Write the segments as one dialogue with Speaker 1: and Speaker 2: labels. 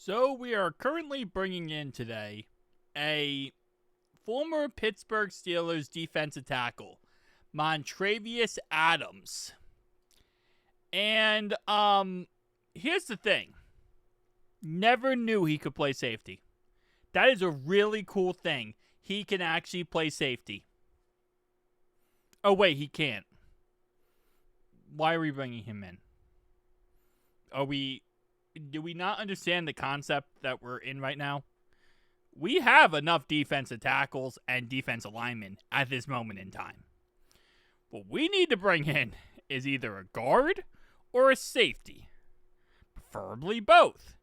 Speaker 1: So we are currently bringing in today a former Pittsburgh Steelers defensive tackle, Montravius Adams. And here's the thing. Never knew he could play safety. That is a really cool thing. He can actually play safety. Oh wait, he can't. Why are we bringing him in? Do we not understand the concept that we're in right now? We have enough defensive tackles and defensive linemen at this moment in time. What we need to bring in is either a guard or a safety. Preferably both.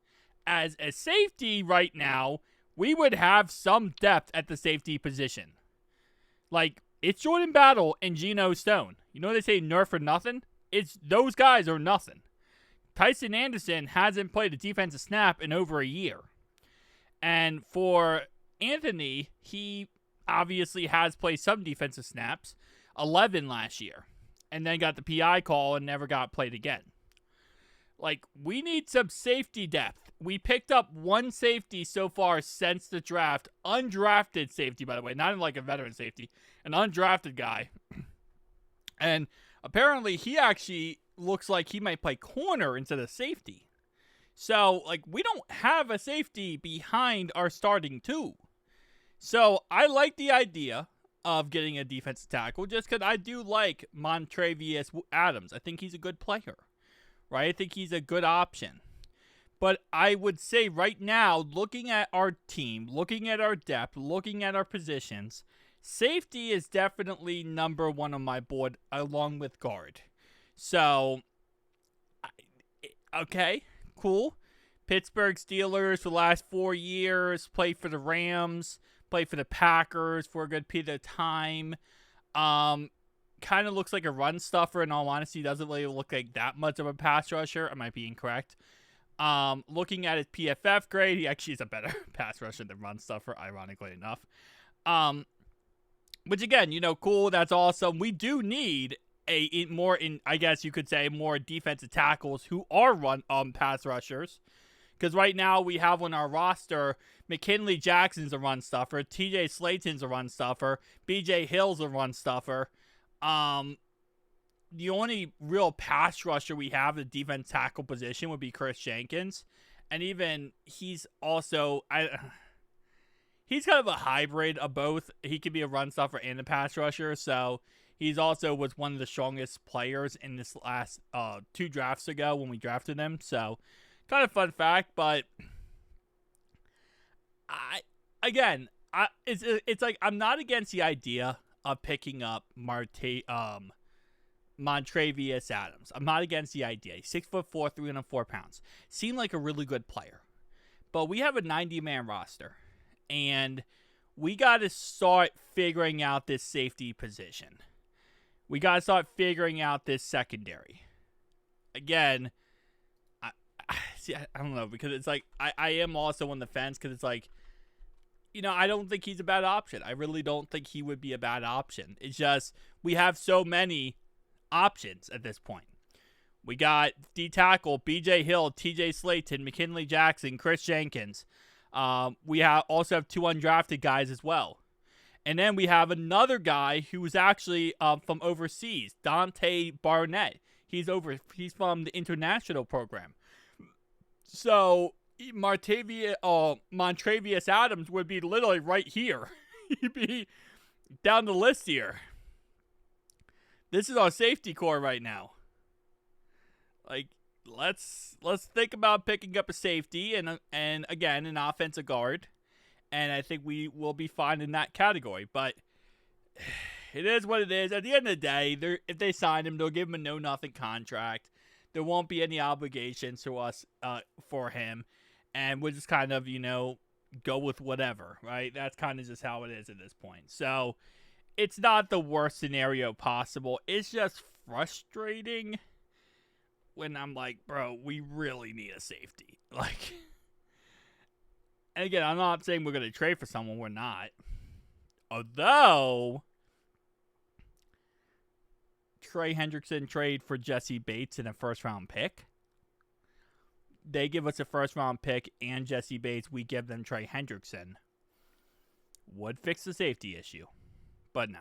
Speaker 1: As a safety right now, we would have some depth at the safety position. Like, it's Jordan Battle and Geno Stone. You know they say nerf for nothing? It's those guys are nothing. Tyson Anderson hasn't played a defensive snap in over a year. And for Anthony, he obviously has played some defensive snaps, 11 last year, and then got the PI call and never got played again. Like, we need some safety depth. We picked up one safety so far since the draft, undrafted safety, by the way, not like a veteran safety, an undrafted guy. And apparently he actually looks like he might play corner instead of safety. So, like, we don't have a safety behind our starting two. So, I like the idea of getting a defensive tackle just because I do like Montravius Adams. I think he's a good player, right? I think he's a good option. But I would say right now, looking at our team, looking at our depth, looking at our positions, safety is definitely number one on my board along with guard. So, okay, cool. Pittsburgh Steelers for the last 4 years, played for the Rams, played for the Packers for a good period of time. Kind of looks like a run stuffer, in all honesty. Doesn't really look like that much of a pass rusher. I might be incorrect. Looking at his PFF grade, he actually is a better pass rusher than run stuffer, ironically enough. Which again, cool. That's awesome. We do need I guess you could say, more defensive tackles who are pass rushers. Because right now we have on our roster, McKinley Jackson's a run stuffer, TJ Slaton's a run stuffer, BJ Hill's a run stuffer. The only real pass rusher we have at the defense tackle position would be Chris Jenkins. And even he's also, he's kind of a hybrid of both. He could be a run stuffer and a pass rusher, so he's also was one of the strongest players in this last 2 drafts ago when we drafted him. So, kind of fun fact, but it's like I'm not against the idea of picking up Montravius Adams. I'm not against the idea. He's 6'4", 304 pounds. Seemed like a really good player, but we have a 90-man roster, and we got to start figuring out this safety position. We got to start figuring out this secondary. Again, I don't know, because it's like, I am also on the fence, because it's like, I don't think he's a bad option. I really don't think he would be a bad option. It's just, we have so many options at this point. We got D-tackle, BJ Hill, TJ Slaton, McKinley Jackson, Chris Jenkins. We also have 2 undrafted guys as well. And then we have another guy who was actually from overseas, Dante Barnett. He's from the international program. So Montravius Adams would be literally right here. He'd be down the list here. This is our safety core right now. Like, let's think about picking up a safety and again an offensive guard. And I think we will be fine in that category. But it is what it is. At the end of the day, if they sign him, they'll give him a no-nothing contract. There won't be any obligations to us for him. And we'll just kind of, go with whatever, right? That's kind of just how it is at this point. So, it's not the worst scenario possible. It's just frustrating when I'm like, bro, we really need a safety. Like... And again, I'm not saying we're going to trade for someone. We're not. Although, Trey Hendrickson trade for Jesse Bates in a first-round pick they give us a first-round pick and Jesse Bates, we give them Trey Hendrickson, would fix the safety issue. But no.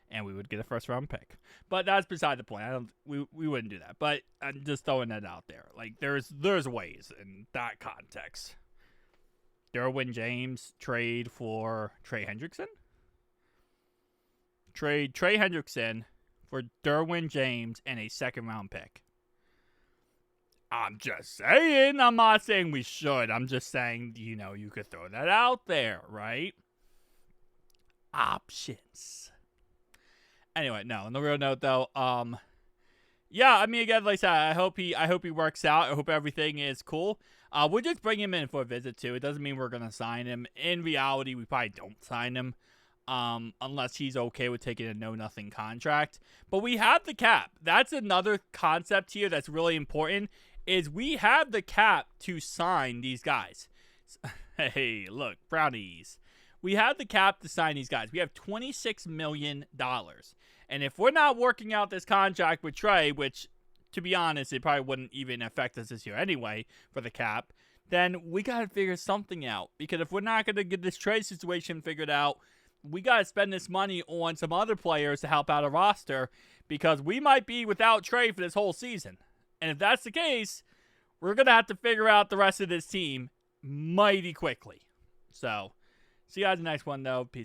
Speaker 1: And we would get a first-round pick. But that's beside the point. We wouldn't do that. But I'm just throwing that out there. Like, there's ways in that context. Derwin James trade for Trey Hendrickson? Trade Trey Hendrickson for Derwin James and a second-round pick. I'm just saying. I'm not saying we should. I'm just saying, you could throw that out there, right? Options. Anyway, no. On the real note, though, yeah. I mean, again, like I said, I hope he works out. I hope everything is cool. We'll just bring him in for a visit too. It doesn't mean we're gonna sign him. In reality, we probably don't sign him, unless he's okay with taking a know-nothing contract. But we have the cap. That's another concept here that's really important. Is we have the cap to sign these guys. Hey, look, brownies. We have the cap to sign these guys. We have $26 million. And if we're not working out this contract with Trey, which, to be honest, it probably wouldn't even affect us this year anyway for the cap, then we got to figure something out. Because if we're not going to get this Trey situation figured out, we got to spend this money on some other players to help out a roster, because we might be without Trey for this whole season. And if that's the case, we're going to have to figure out the rest of this team mighty quickly. So, see you guys in the next one, though. Peace.